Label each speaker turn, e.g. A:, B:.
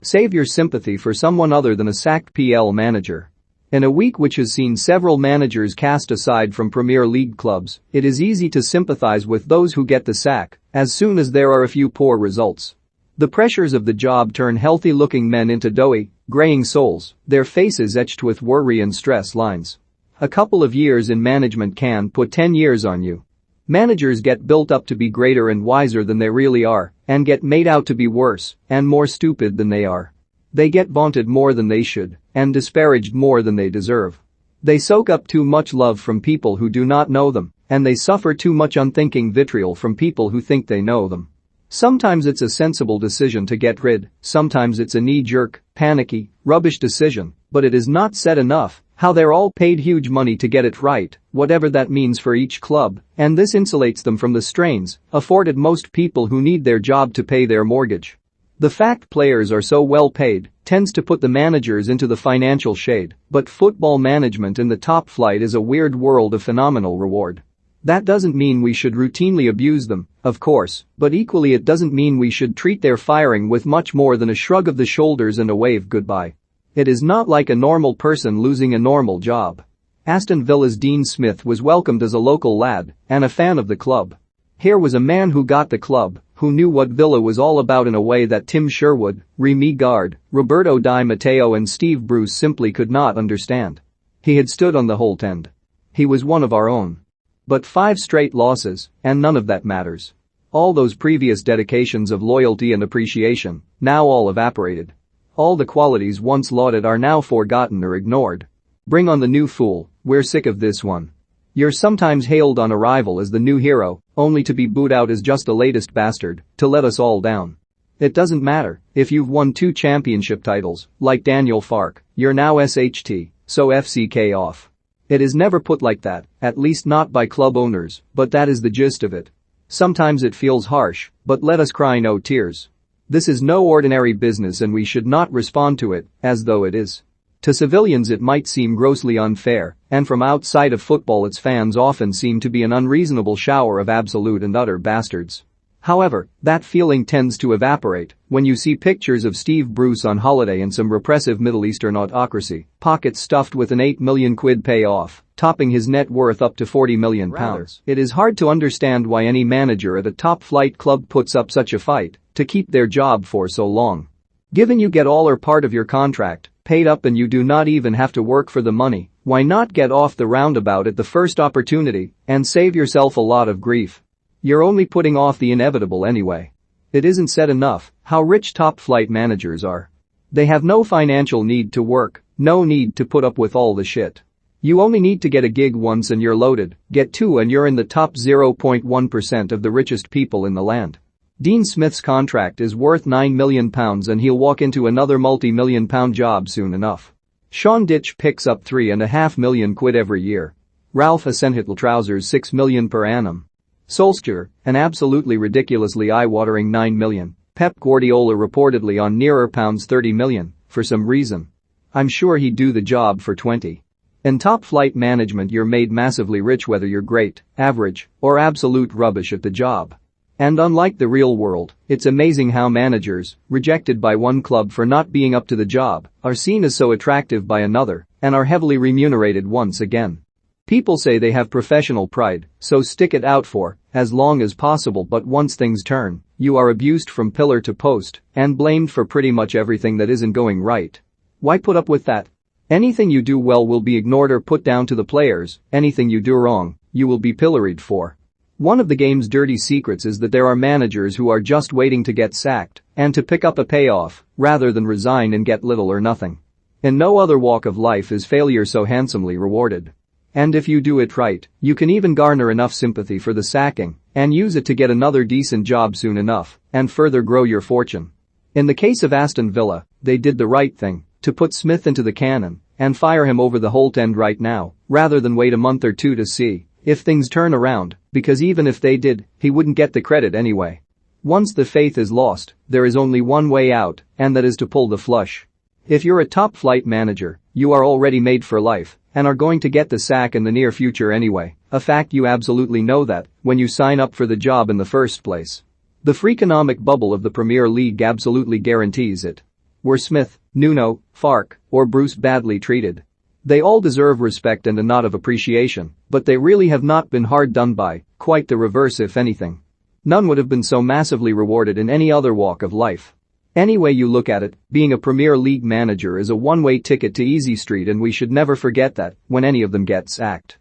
A: Save your sympathy for someone other than a sacked PL manager. In a week which has seen several managers cast aside from Premier League clubs, it is easy to sympathize with those who get the sack as soon as there are a few poor results. The pressures of the job turn healthy-looking men into doughy, graying souls, their faces etched with worry and stress lines. A couple of years in management can put 10 years on you. Managers get built up to be greater and wiser than they really are, and get made out to be worse and more stupid than they are. They get vaunted more than they should and disparaged more than they deserve. They soak up too much love from people who do not know them, and they suffer too much unthinking vitriol from people who think they know them. Sometimes it's a sensible decision to get rid, sometimes it's a knee-jerk, panicky, rubbish decision, but it is not said enough how they're all paid huge money to get it right, whatever that means for each club, and this insulates them from the strains afforded most people who need their job to pay their mortgage. The fact players are so well paid tends to put the managers into the financial shade, but football management in the top flight is a weird world of phenomenal reward. That doesn't mean we should routinely abuse them, of course, but equally it doesn't mean we should treat their firing with much more than a shrug of the shoulders and a wave goodbye. It is not like a normal person losing a normal job. Aston Villa's Dean Smith was welcomed as a local lad and a fan of the club. Here was a man who got the club, who knew what Villa was all about in a way that Tim Sherwood, Remy Gard, Roberto Di Matteo and Steve Bruce simply could not understand. He had stood on the Holt end. He was one of our own. But 5 straight losses, and none of that matters. All those previous dedications of loyalty and appreciation, now all evaporated. All the qualities once lauded are now forgotten or ignored. Bring on the new fool, we're sick of this one. You're sometimes hailed on arrival as the new hero, only to be booed out as just the latest bastard, to let us all down. It doesn't matter if you've won 2 championship titles, like Daniel Farke, you're now SHT, so FCK off. It is never put like that, at least not by club owners, but that is the gist of it. Sometimes it feels harsh, but let us cry no tears. This is no ordinary business and we should not respond to it as though it is. To civilians it might seem grossly unfair, and from outside of football its fans often seem to be an unreasonable shower of absolute and utter bastards. However, that feeling tends to evaporate when you see pictures of Steve Bruce on holiday in some repressive Middle Eastern autocracy, pockets stuffed with an £8 million payoff, topping his net worth up to £40 million. It is hard to understand why any manager at a top-flight club puts up such a fight to keep their job for so long. Given you get all or part of your contract paid up and you do not even have to work for the money, why not get off the roundabout at the first opportunity and save yourself a lot of grief? You're only putting off the inevitable anyway. It isn't said enough how rich top-flight managers are. They have no financial need to work, no need to put up with all the shit. You only need to get a gig once and you're loaded, get 2 and you're in the top 0.1% of the richest people in the land. Dean Smith's contract is worth £9 million and he'll walk into another multi-million pound job soon enough. Sean Ditch picks up £3.5 million every year. Ralph Hasenhüttl trousers £6 million per annum. Solskjaer, an absolutely ridiculously eye-watering £9 million. Pep Guardiola reportedly on nearer £30 million, for some reason. I'm sure he'd do the job for 20. In top-flight management you're made massively rich whether you're great, average, or absolute rubbish at the job. And unlike the real world, it's amazing how managers, rejected by one club for not being up to the job, are seen as so attractive by another, and are heavily remunerated once again. People say they have professional pride, so stick it out for as long as possible, but once things turn, you are abused from pillar to post and blamed for pretty much everything that isn't going right. Why put up with that? Anything you do well will be ignored or put down to the players, anything you do wrong, you will be pilloried for. One of the game's dirty secrets is that there are managers who are just waiting to get sacked and to pick up a payoff rather than resign and get little or nothing. In no other walk of life is failure so handsomely rewarded. And if you do it right, you can even garner enough sympathy for the sacking and use it to get another decent job soon enough and further grow your fortune. In the case of Aston Villa, they did the right thing to put Smith into the cannon and fire him over the Holt end right now rather than wait a month or two to see if things turn around, because even if they did, he wouldn't get the credit anyway. Once the faith is lost, there is only one way out, and that is to pull the flush. If you're a top-flight manager, you are already made for life and are going to get the sack in the near future anyway, a fact you absolutely know that when you sign up for the job in the first place. The freakonomic bubble of the Premier League absolutely guarantees it. were Smith, Nuno, Farke, or Bruce badly treated? They all deserve respect and a nod of appreciation, but they really have not been hard done by, quite the reverse if anything. None would have been so massively rewarded in any other walk of life. Any way you look at it, being a Premier League manager is a one-way ticket to Easy Street, and we should never forget that when any of them get sacked.